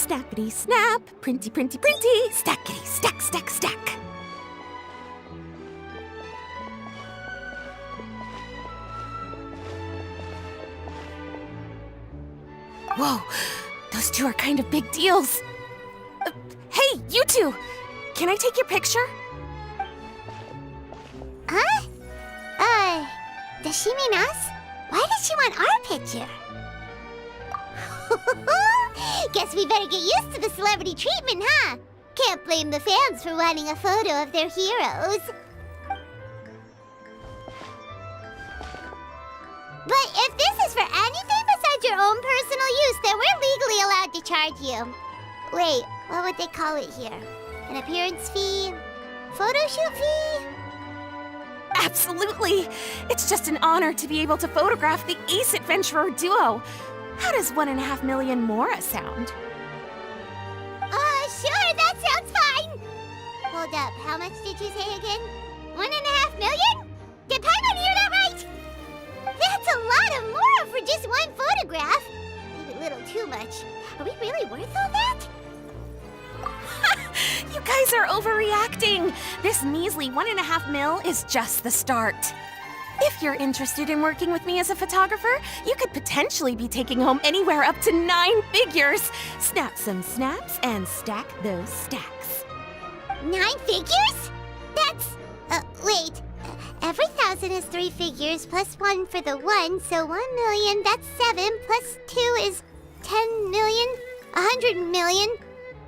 snappity snap, printy printy printy, stackity stack stack stack. Whoa, those two are kind of big deals. Hey, you two! Can I take your picture? Huh? Does she mean us? Why does she want our picture? Guess we better get used to the celebrity treatment, huh? Can't blame the fans for wanting a photo of their heroes. But if this is for anything besides your own personal use, then we're legally allowed to charge you. Wait, what would they call it here? An appearance fee? Photo shoot fee? Absolutely! It's just an honor to be able to photograph the Ace Adventurer duo. How does 1.5 million Mora sound? Sure, that sounds fine! Hold up, how much did you say again? 1.5 million? Did Paimon hear that right? That's a lot of Mora for just one photograph. Maybe a little too much. Are we really worth all that? You guys are overreacting! This measly 1.5 mil is just the start. If you're interested in working with me as a photographer, you could potentially be taking home anywhere up to 9 figures. Snap some snaps and stack those stacks. 9 figures? That's... wait. Every 1,000 is 3 figures, plus 1 for the 1, so 1 million, that's 7, plus 2 is 10 million, 100 million.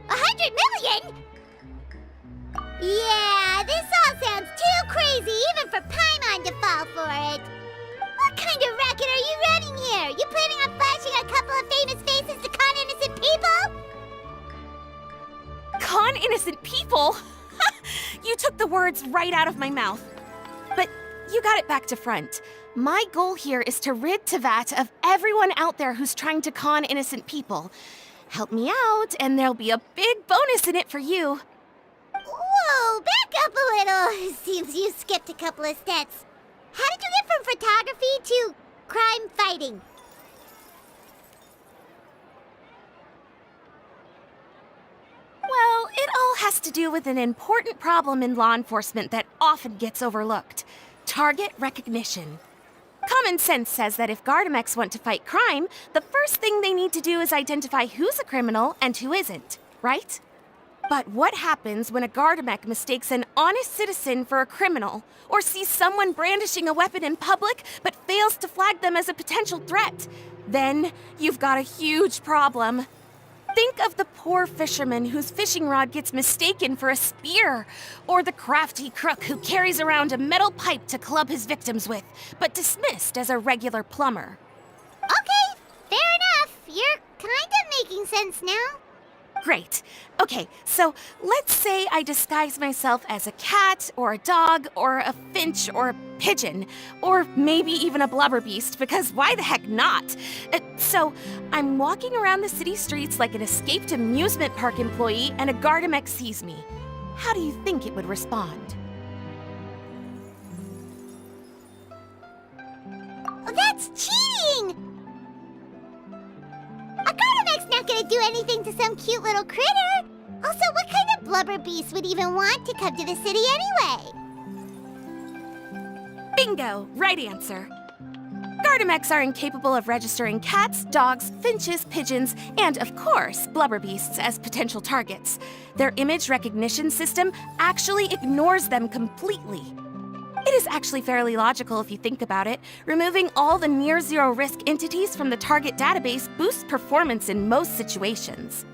100 million?! Yeah, this all sounds too crazy even for Paimon to fall for it. What kind of racket are you running here? You planning on flashing a couple of famous faces to con innocent people? Con innocent people? You took the words right out of my mouth. But you got it back to front. My goal here is to rid Teyvat of everyone out there who's trying to con innocent people. Help me out, and there'll be a big bonus in it for you. Whoa, back up a little. Seems you skipped a couple of steps. How did you get from photography to crime fighting? Well, it all has to do with an important problem in law enforcement that often gets overlooked. Target recognition. Common sense says that if Gardamex want to fight crime, the first thing they need to do is identify who's a criminal and who isn't, right? But what happens when a Gardamex mistakes an honest citizen for a criminal, or sees someone brandishing a weapon in public but fails to flag them as a potential threat? Then you've got a huge problem. Think of the poor fisherman whose fishing rod gets mistaken for a spear, or the crafty crook who carries around a metal pipe to club his victims with, but dismissed as a regular plumber. Okay, fair enough. You're kind of making sense now. Great. Okay, so let's say I disguise myself as a cat, or a dog, or a finch, or a pigeon, or maybe even a blubber beast, because why the heck not? So I'm walking around the city streets like an escaped amusement park employee, and a Gardamex sees me. How do you think it would respond? Oh, that's cheating! A Gardamex not gonna do anything to some cute little critter. Also, what kind of blubber beast would even want to come to the city anyway? Bingo! Right answer. Gardamex are incapable of registering cats, dogs, finches, pigeons, and, of course, blubber beasts as potential targets. Their image recognition system actually ignores them completely. It is actually fairly logical if you think about it. Removing all the near-zero risk entities from the target database boosts performance in most situations.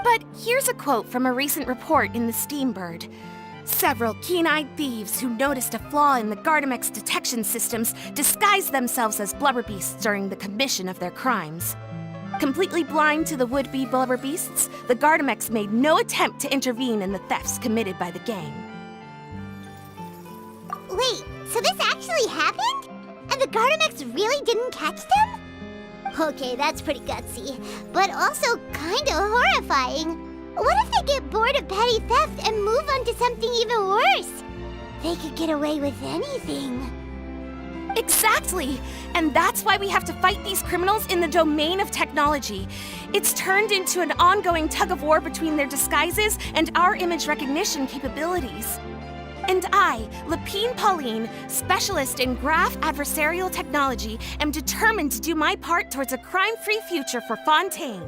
But here's a quote from a recent report in the Steambird. Several keen-eyed thieves who noticed a flaw in the Gardamex detection systems disguised themselves as blubber beasts during the commission of their crimes. Completely blind to the would-be blubber beasts, the Gardamex made no attempt to intervene in the thefts committed by the gang. Wait, so this actually happened? And the Gardamex really didn't catch them? Okay, that's pretty gutsy, but also kinda horrifying. What if they get bored of petty theft and move on to something even worse? They could get away with anything. Exactly! And that's why we have to fight these criminals in the domain of technology. It's turned into an ongoing tug-of-war between their disguises and our image recognition capabilities. And I, Lapine Pauline, specialist in graph adversarial technology, am determined to do my part towards a crime-free future for Fontaine.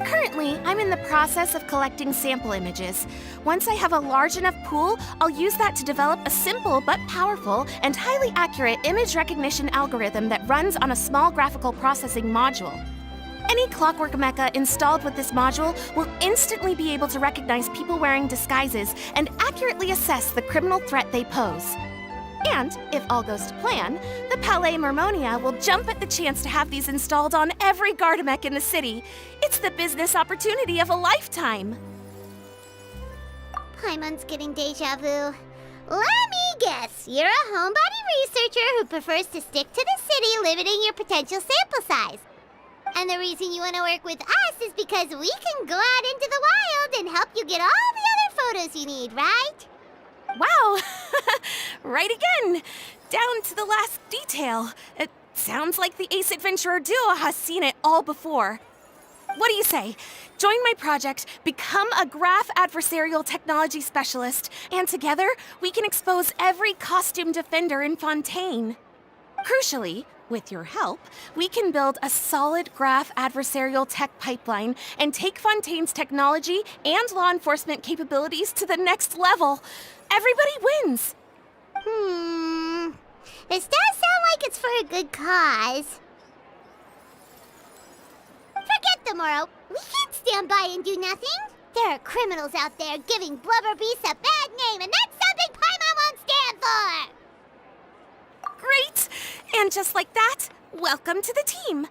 Currently, I'm in the process of collecting sample images. Once I have a large enough pool, I'll use that to develop a simple but powerful and highly accurate image recognition algorithm that runs on a small graphical processing module. Any clockwork mecha installed with this module will instantly be able to recognize people wearing disguises and accurately assess the criminal threat they pose. And, if all goes to plan, the Palais Mermonia will jump at the chance to have these installed on every Gardamech in the city. It's the business opportunity of a lifetime. Paimon's getting deja vu. Let me guess, you're a homebody researcher who prefers to stick to the city, limiting your potential sample size. And the reason you want to work with us is because we can go out into the wild and help you get all the other photos you need, right? Wow! Right again! Down to the last detail. It sounds like the Ace Adventurer duo has seen it all before. What do you say? Join my project, become a graph adversarial technology specialist, and together we can expose every costume defender in Fontaine. Crucially, with your help, we can build a solid graph adversarial tech pipeline and take Fontaine's technology and law enforcement capabilities to the next level. Everybody wins! This does sound like it's for a good cause. Forget tomorrow. We can't stand by and do nothing. There are criminals out there giving Blubber Beast a bad name, and that's something Paimon won't stand for! Great! And just like that, welcome to the team.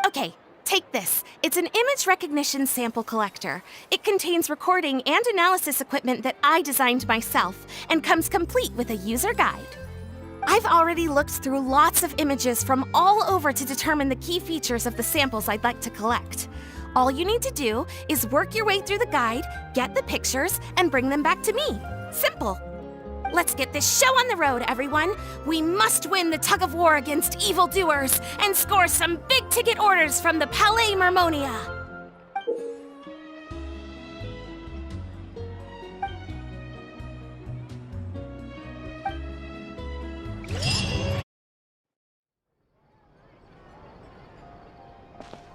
Okay, take this. It's an image recognition sample collector. It contains recording and analysis equipment that I designed myself and comes complete with a user guide. I've already looked through lots of images from all over to determine the key features of the samples I'd like to collect. All you need to do is work your way through the guide, get the pictures, and bring them back to me. Simple. Let's get this show on the road, everyone. We must win the tug-of-war against evildoers and score some big-ticket orders from the Palais Mermonia.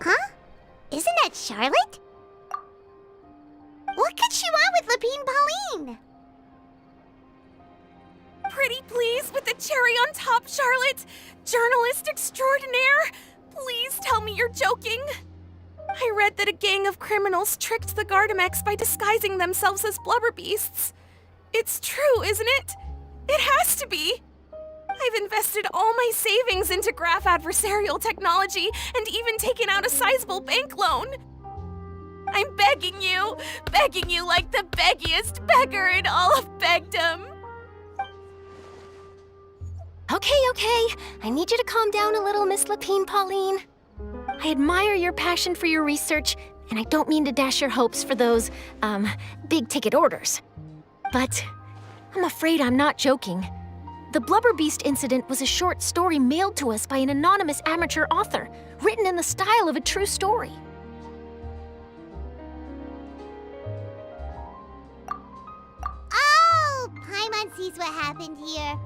Huh? Isn't that Charlotte? What could she want with Lapine Pauline? Pretty please with the cherry on top, Charlotte. Journalist extraordinaire. Please tell me you're joking. I read that a gang of criminals tricked the Gardamechs by disguising themselves as blubber beasts. It's true, isn't it? It has to be. I've invested all my savings into graph adversarial technology and even taken out a sizable bank loan. I'm begging you like the beggiest beggar in all of begdom. Okay. I need you to calm down a little, Miss Lapine Pauline. I admire your passion for your research, and I don't mean to dash your hopes for those, big-ticket orders. But I'm afraid I'm not joking. The Blubber Beast incident was a short story mailed to us by an anonymous amateur author, written in the style of a true story. Oh, Paimon sees what happened here.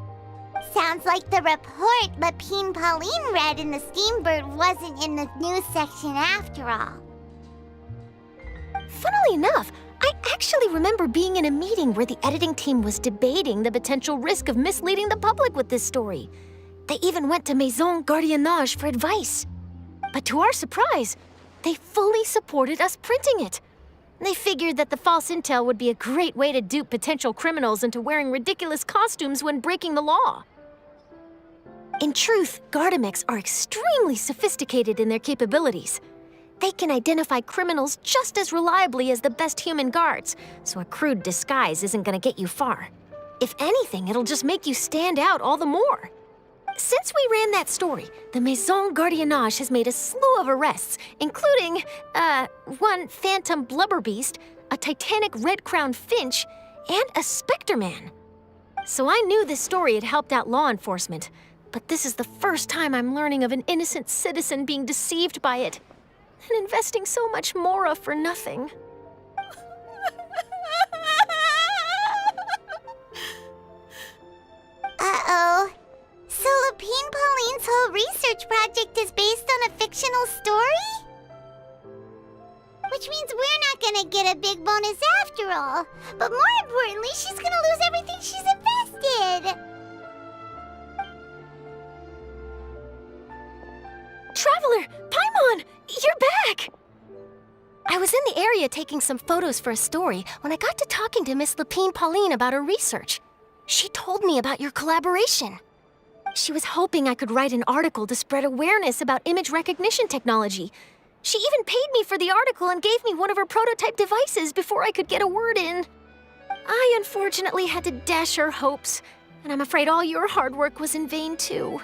Sounds like the report Lapine Pauline read in the Steambird wasn't in the news section after all. Funnily enough, I actually remember being in a meeting where the editing team was debating the potential risk of misleading the public with this story. They even went to Maison Gardiennage for advice. But to our surprise, they fully supported us printing it. They figured that the false intel would be a great way to dupe potential criminals into wearing ridiculous costumes when breaking the law. In truth, Gardamechs are extremely sophisticated in their capabilities. They can identify criminals just as reliably as the best human guards, so a crude disguise isn't gonna get you far. If anything, it'll just make you stand out all the more. Since we ran that story, the Maison Gardiennage has made a slew of arrests, including, one phantom blubber beast, a titanic red-crowned finch, and a specter man. So I knew this story had helped out law enforcement, But this is the first time I'm learning of an innocent citizen being deceived by it, and investing so much mora for nothing. Uh-oh. So Lapine Pauline's whole research project is based on a fictional story? Which means we're not gonna get a big bonus after all. But more importantly, she's gonna lose everything she's invested. Traveler! Paimon! You're back! I was in the area taking some photos for a story when I got to talking to Miss Lapine Pauline about her research. She told me about your collaboration. She was hoping I could write an article to spread awareness about image recognition technology. She even paid me for the article and gave me one of her prototype devices before I could get a word in. I unfortunately had to dash her hopes, and I'm afraid all your hard work was in vain too.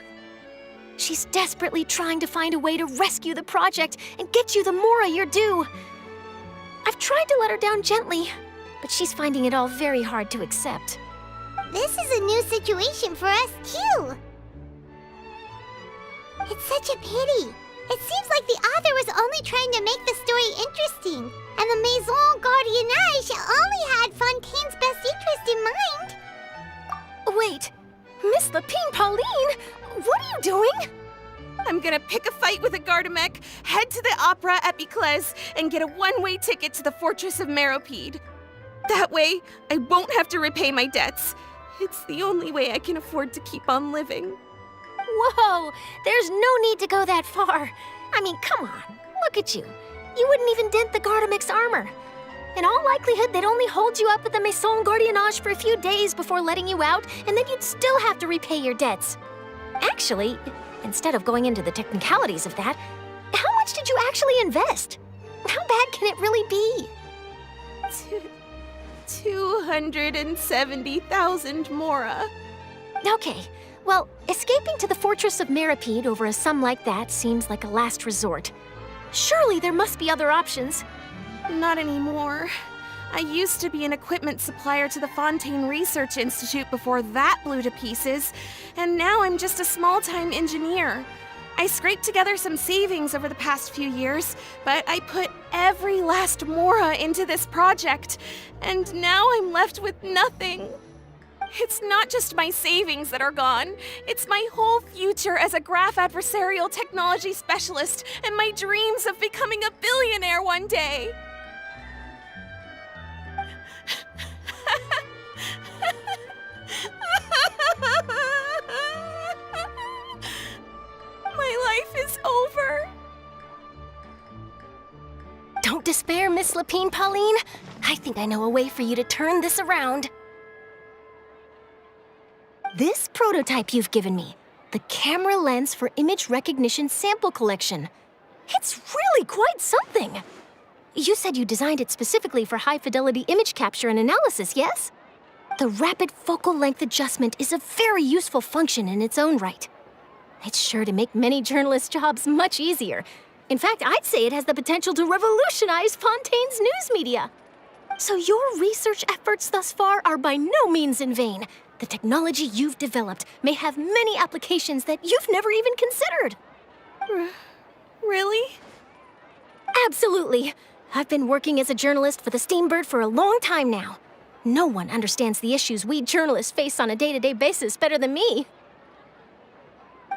She's desperately trying to find a way to rescue the project and get you the mora you're due. I've tried to let her down gently, but she's finding it all very hard to accept. This is a new situation for us, too. It's such a pity. It seems like the author was only trying to make the story interesting, and the Maison Gardiennage only had Fontaine's best interest in mind. Wait, Miss Lapine Pauline, what are you doing? I'm gonna pick a fight with a Gardemec, head to the Opera at Biclez, and get a one-way ticket to the Fortress of Meropide. That way, I won't have to repay my debts. It's the only way I can afford to keep on living. Whoa, there's no need to go that far. I mean, come on, look at you. You wouldn't even dent the Gardemec's armor. In all likelihood, they'd only hold you up at the Maison Gardiennage for a few days before letting you out, and then you'd still have to repay your debts. Actually, instead of going into the technicalities of that, how much did you actually invest? How bad can it really be? 270,000 mora. Okay, well, escaping to the Fortress of Meropide over a sum like that seems like a last resort. Surely there must be other options. Not anymore. I used to be an equipment supplier to the Fontaine Research Institute before that blew to pieces, and now I'm just a small-time engineer. I scraped together some savings over the past few years, but I put every last mora into this project, and now I'm left with nothing. It's not just my savings that are gone. It's my whole future as a graph adversarial technology specialist and my dreams of becoming a billionaire one day. My life is over. Don't despair, Miss Lapine Pauline. I think I know a way for you to turn this around. This prototype you've given me, the camera lens for image recognition sample collection. It's really quite something. You said you designed it specifically for high-fidelity image capture and analysis, yes? The rapid focal length adjustment is a very useful function in its own right. It's sure to make many journalists' jobs much easier. In fact, I'd say it has the potential to revolutionize Fontaine's news media. So your research efforts thus far are by no means in vain. The technology you've developed may have many applications that you've never even considered. Really? Absolutely. I've been working as a journalist for the Steambird for a long time now. No one understands the issues we journalists face on a day-to-day basis better than me.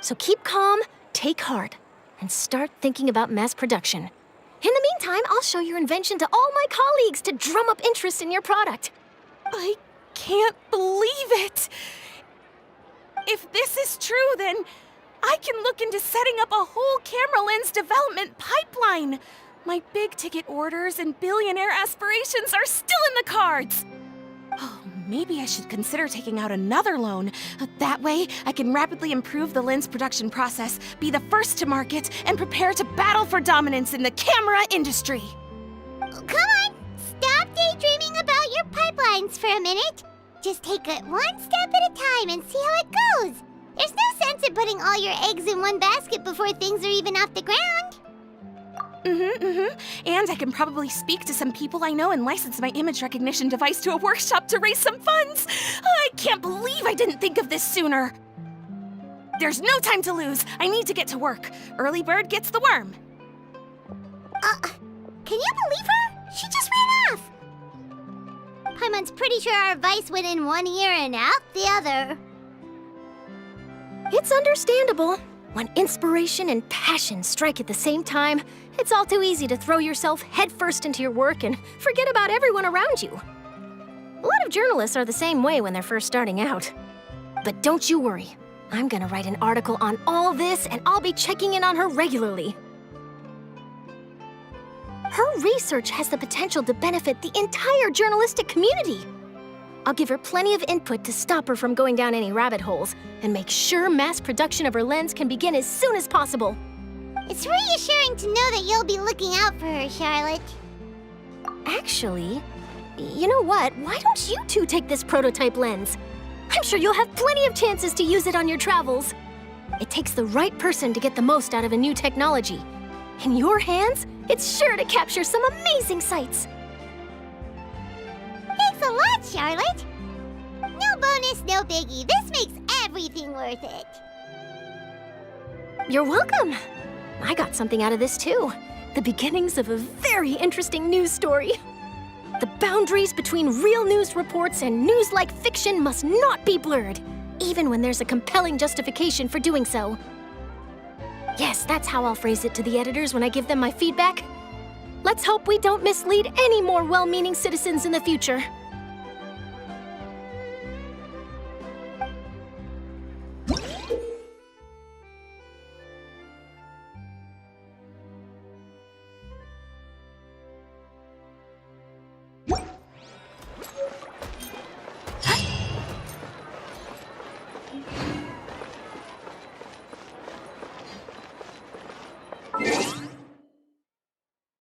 So keep calm, take heart, and start thinking about mass production. In the meantime, I'll show your invention to all my colleagues to drum up interest in your product. I can't believe it! If this is true, then I can look into setting up a whole camera lens development pipeline. My big-ticket orders and billionaire aspirations are still in the cards. Oh, maybe I should consider taking out another loan. That way, I can rapidly improve the lens production process, be the first to market, and prepare to battle for dominance in the camera industry. Come on, stop daydreaming about your pipelines for a minute. Just take it one step at a time and see how it goes. There's no sense in putting all your eggs in one basket before things are even off the ground. And I can probably speak to some people I know and license my image recognition device to a workshop to raise some funds. I can't believe I didn't think of this sooner. There's no time to lose. I need to get to work. Early bird gets the worm. Can you believe her? She just ran off. Paimon's pretty sure our advice went in one ear and out the other. It's understandable. When inspiration and passion strike at the same time, it's all too easy to throw yourself headfirst into your work and forget about everyone around you. A lot of journalists are the same way when they're first starting out. But don't you worry. I'm gonna write an article on all this, and I'll be checking in on her regularly. Her research has the potential to benefit the entire journalistic community. I'll give her plenty of input to stop her from going down any rabbit holes and make sure mass production of her lens can begin as soon as possible. It's reassuring to know that you'll be looking out for her, Charlotte. Actually, you know what? Why don't you two take this prototype lens? I'm sure you'll have plenty of chances to use it on your travels. It takes the right person to get the most out of a new technology. In your hands, it's sure to capture some amazing sights. Thanks a lot, Charlotte. No bonus, no biggie. This makes everything worth it. You're welcome. I got something out of this too. The beginnings of a very interesting news story. The boundaries between real news reports and news-like fiction must not be blurred, even when there's a compelling justification for doing so. Yes, that's how I'll phrase it to the editors when I give them my feedback. Let's hope we don't mislead any more well-meaning citizens in the future.